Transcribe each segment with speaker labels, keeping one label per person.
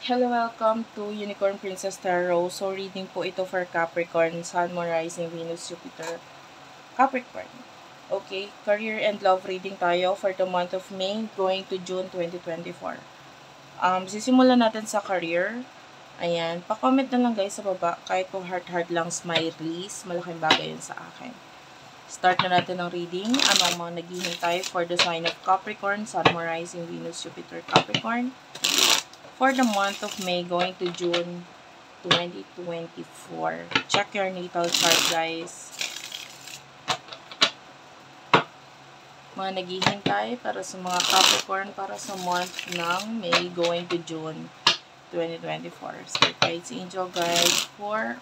Speaker 1: Hello, welcome to Unicorn Princess Tarot. So, reading po ito for Capricorn, Sun, Moon, Rising, Venus, Jupiter, Capricorn. Okay, career and love reading tayo for the month of May going to June 2024. Sisimulan natin sa career. Ayan, pa-comment na lang guys sa baba. Kahit po heart lang smileys, malaking bagay yun sa akin. Start na natin ang reading. Anong mga naghihintay for the sign of Capricorn, Sun, Moon, Rising, Venus, Jupiter, Capricorn. For the month of May going to June 2024. Check your natal chart, guys. Mga naghihintay para sa mga Capricorn para sa month ng May going to June 2024. So, guys, angel guide for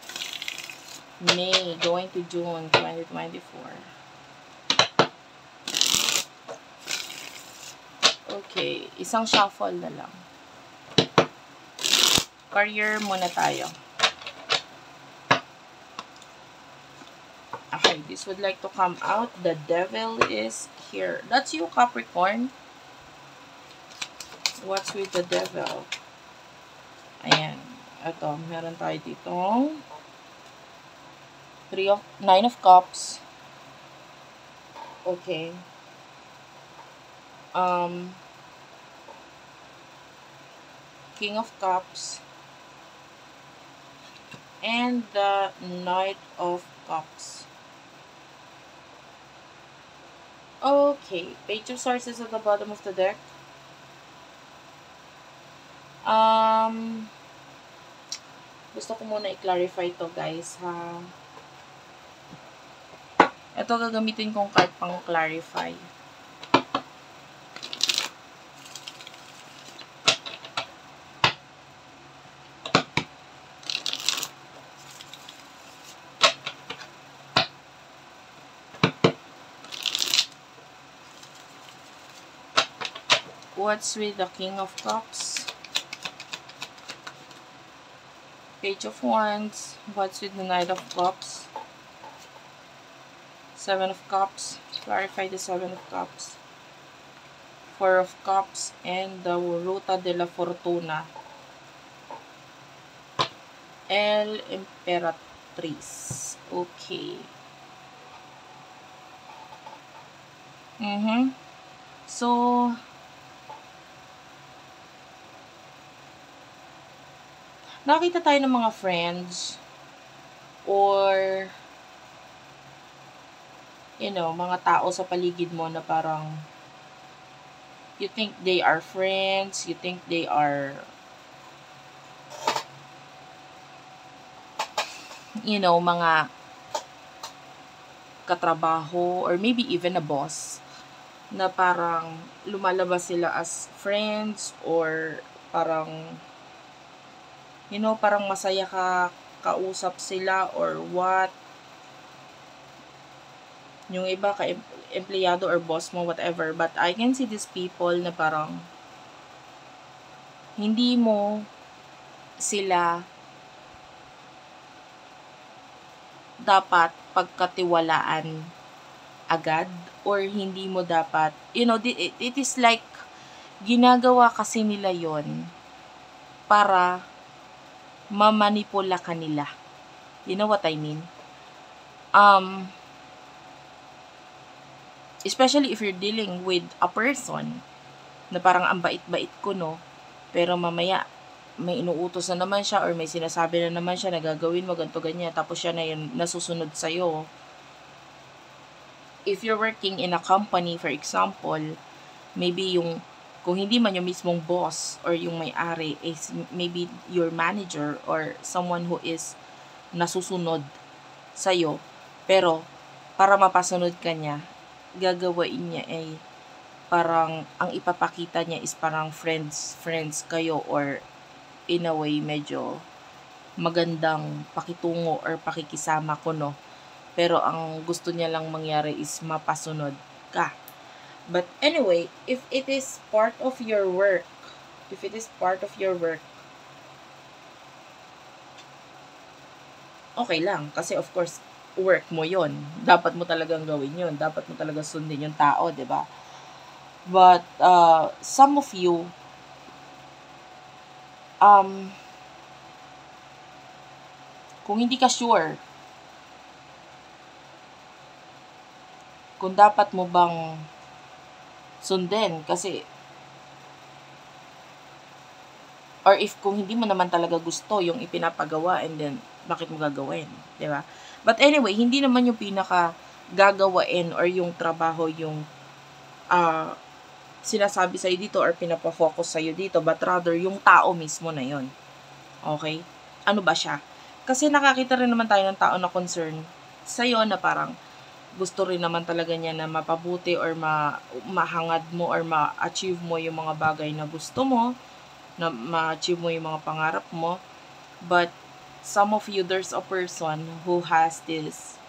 Speaker 1: May going to June 2024. Okay, isang shuffle na lang. Career muna tayo. Okay, this would like to come out. The devil is here. That's you, Capricorn. What's with the devil? Ayan. Ito, meron tayo ditong Nine of Cups. Okay. King of Cups. And the Knight of Cups. Okay, Page of Swords is at the bottom of the deck. Gusto ko muna i-clarify to guys, ha. Ito gagamitin kong card pang clarify. What's with the King of Cups? Page of Wands. What's with the Knight of Cups? Seven of Cups. Clarify the Seven of Cups. Four of Cups. And the Ruta de la Fortuna. El Imperatriz. Okay. So, nakita tayo ng mga friends or mga tao sa paligid mo na parang you think they are friends, you think they are mga katrabaho or maybe even a boss na parang lumalabas sila as friends or parang parang masaya kausap sila or what. Yung iba empleyado or boss mo, whatever. But I can see these people na parang hindi mo sila dapat pagkatiwalaan agad or hindi mo dapat, it is like ginagawa kasi nila yon para mamanipula kanila. You know what I mean? Especially if you're dealing with a person na parang ang bait-bait ko, no? Pero mamaya, may inuutos na naman siya or may sinasabi na naman siya na gagawin mo ganito ganyan tapos siya na yun nasusunod sa'yo. If you're working in a company, for example, maybe kung hindi man yung mismong boss or yung may-ari is maybe your manager or someone who is nasusunod sa'yo. Pero, para mapasunod ka niya, gagawain niya ay parang ang ipapakita niya is parang friends kayo or in a way medyo magandang pakitungo or pakikisama ko, no? Pero ang gusto niya lang mangyari is mapasunod ka. But anyway, if it is part of your work, okay lang. Kasi of course, work mo yon. Dapat mo talagang gawin yon. Dapat mo talagang sundin yung tao, di ba? But some of you um, kung hindi ka sure kung dapat mo bang sundin, kasi or if kung hindi mo naman talaga gusto yung ipinapagawa, and then bakit mo gagawin, 'di ba? But anyway, hindi naman yung pinaka gagawain or yung trabaho yung ah sinasabi sa'yo dito or pinapa-focus sa'yo dito, but rather yung tao mismo na yon. Okay? Ano ba siya? Kasi nakakita rin naman tayo ng tao na concern sa'yo, na parang gusto rin naman talaga niya na mapabuti or mahangad mo or ma-achieve mo yung mga bagay na gusto mo, na ma-achieve mo yung mga pangarap mo. But some of you, there's a person who has this,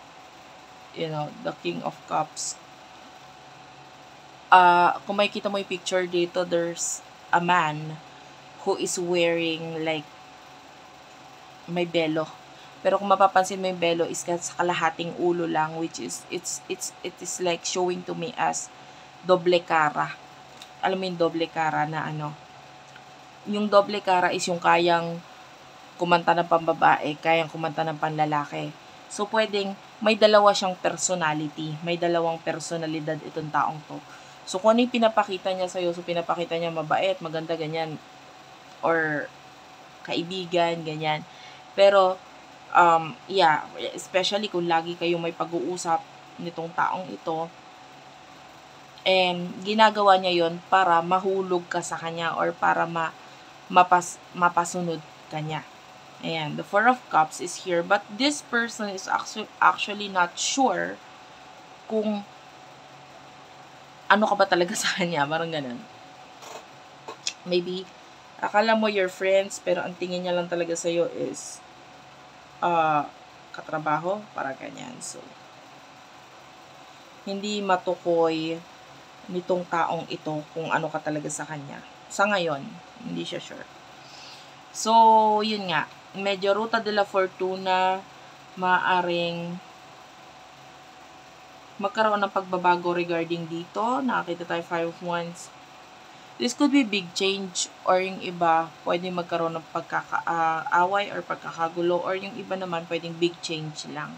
Speaker 1: the King of Cups. Kung makikita mo yung picture dito, there's a man who is wearing like may belo. Pero kung mapapansin mo yung belo is sa kalahating ulo lang, which is it is like showing to me as doble cara. Alam mo yung doble cara na ano? Yung doble cara is yung kayang kumanta ng pambabae, kayang kumanta ng panlalaki. So pwedeng may dalawa siyang personality, may dalawang personalidad itong taong to. So kung ano yung pinapakita niya sa'yo, so pinapakita niya mabait, maganda, ganyan, or kaibigan, ganyan. Pero, yeah, especially kung lagi kayong may pag-uusap nitong taong ito, and ginagawa niya yon para mahulog ka sa kanya or para mapasunod kanya. Ayan, the Four of Cups is here, but this person is actually not sure kung ano ka ba talaga sa kanya, parang ganun. Maybe, akala mo your friends, pero ang tingin niya lang talaga sa'yo is katrabaho, para ganyan. So, hindi matukoy nitong taong ito kung ano ka talaga sa kanya. Sa ngayon, hindi siya sure. So, yun nga, medyo Ruta de la Fortuna, maaring magkaroon ng pagbabago regarding dito. Nakakita tayo 5 of Wands. This could be big change, or yung iba, pwede magkaroon ng pagkakaaway or pagkakagulo, or yung iba naman, pwedeng big change lang.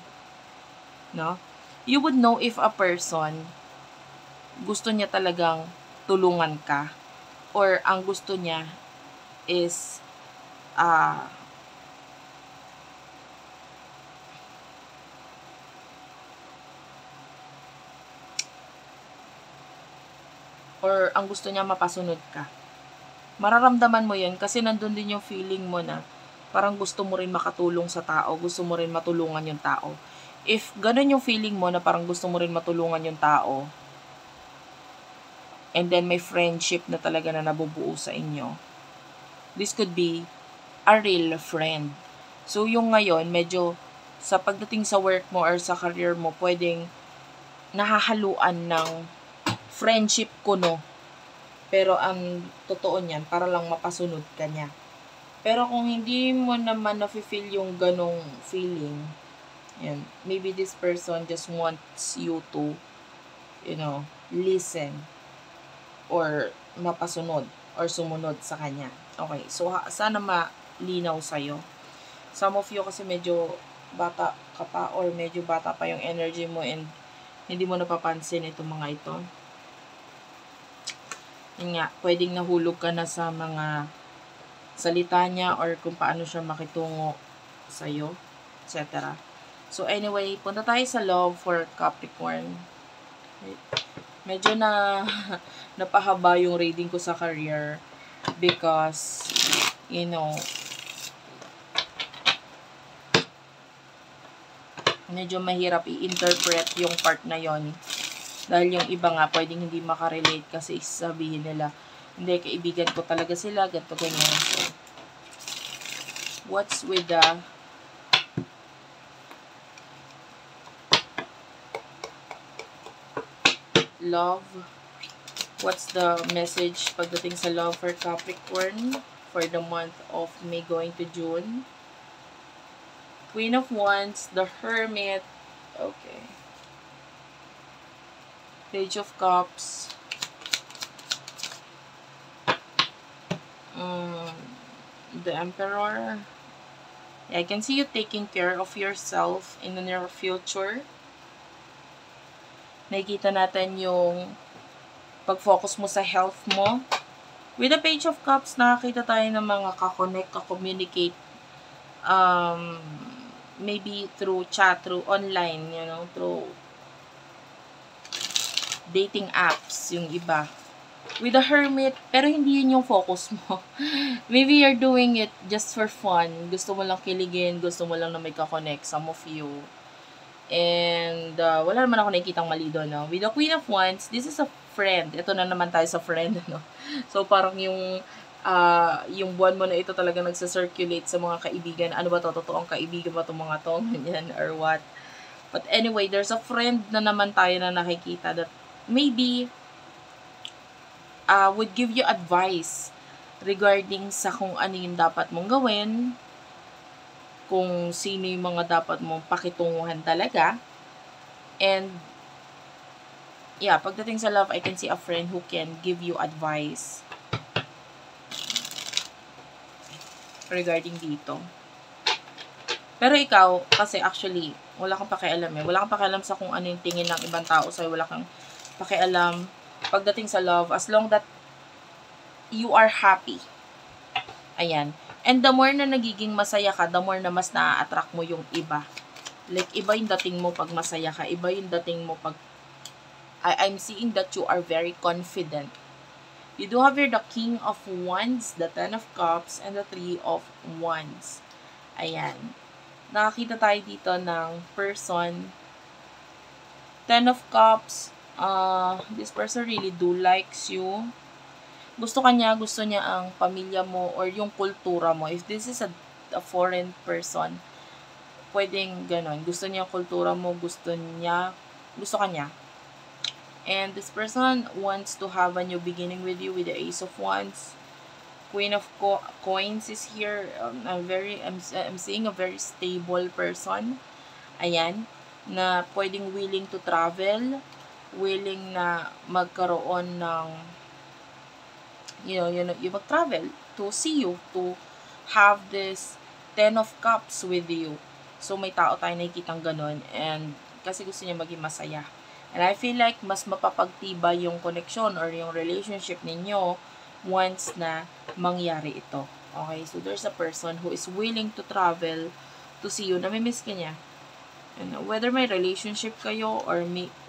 Speaker 1: No? You would know if a person gusto niya talagang tulungan ka, or ang gusto niya is or ang gusto niya mapasunod ka. Mararamdaman mo yun kasi nandun din yung feeling mo na parang gusto mo rin makatulong sa tao, gusto mo rin matulungan yung tao. If ganun yung feeling mo na parang gusto mo rin matulungan yung tao, and then may friendship na talaga na nabubuo sa inyo, this could be a real friend. So yung ngayon, medyo sa pagdating sa work mo or sa career mo, pwedeng nahahaluan ng friendship kuno. Pero ang totoo niyan, para lang mapasunod ka niya. Pero kung hindi mo naman na-feel yung ganong feeling, yan, maybe this person just wants you to, listen or mapasunod or sumunod sa kanya. Okay, so sana malinaw sa'yo. Some of you kasi medyo bata ka pa or medyo bata pa yung energy mo and hindi mo napapansin itong mga ito. Yun nga, pwedeng nahulog ka na sa mga salita niya or kung paano siya makitungo sa'yo, etc. So anyway, punta tayo sa love for Capricorn. Medyo napahaba yung reading ko sa career because, medyo mahirap i-interpret yung part na yon. Dahil yung iba nga, pwedeng hindi makarelate kasi sabihin nila, hindi, kaibigan ko talaga sila, ganito, ganyan. So, what's with the love? What's the message pagdating sa love for Capricorn for the month of May going to June? Queen of Wands, the Hermit, okay. Page of Cups, the Emperor. Yeah, I can see you taking care of yourself in the near future. Nakikita natin yung pag-focus mo sa health mo. With the Page of Cups, nakakita tayo ng mga kakonect, kakommunicate, maybe through chat, through online, you know, through dating apps, yung iba. With the Hermit, pero hindi yun yung focus mo. Maybe you're doing it just for fun. Gusto mo lang kiligin, gusto mo lang na may kakonect, some of you. And wala naman ako nakikitang mali doon, no? With the Queen of Wands, this is a friend. Ito na naman tayo sa friend, no? So, parang yung buwan mo na ito talaga nagsa-circulate sa mga kaibigan. Ano ba to? Totoong kaibigan ba itong mga to? Ganyan, or what? But anyway, there's a friend na naman tayo na nakikita that maybe would give you advice regarding sa kung ano yung dapat mong gawin, kung sino yung mga dapat mong pakitunguhan talaga. And, yeah, pagdating sa love, I can see a friend who can give you advice regarding dito. Pero ikaw, kasi actually, wala kang pakialam eh. Wala kang pakialam sa kung ano yung tingin ng ibang tao sa'yo. Wala kang pakialam pagdating sa love, as long that you are happy. Ayan. And the more na nagiging masaya ka, the more na mas na-attract mo yung iba. Like, iba yung dating mo pag masaya ka. Iba yung dating mo pag... I'm seeing that you are very confident. You do have here the King of Wands, the Ten of Cups, and the Three of Wands. Ayan. Nakakita tayo dito ng person. Ten of Cups. This person really do likes you. Gusto niya ang pamilya mo or yung kultura mo. If this is a foreign person, pwedeng ganon. Gusto niya kultura mo, gusto ka niya. And this person wants to have a new beginning with you with the Ace of Wands. Queen of Coins is here. I'm seeing a very stable person. Ayan. Na pwedeng willing to travel. Willing na magkaroon ng you mag-travel to see you, to have this Ten of Cups with you. So, may tao tayo nakikitang ganun. And, kasi gusto niya maging masaya. And I feel like, mas mapapagtibay yung connection or yung relationship ninyo once na mangyari ito. Okay? So, there's a person who is willing to travel to see you. Namimiss ka niya. And whether may relationship kayo or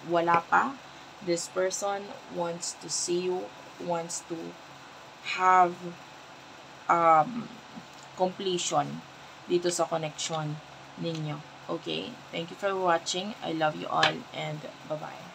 Speaker 1: wala pa, this person wants to see you, wants to have completion dito sa connection ninyo. Okay? Thank you for watching. I love you all and bye-bye.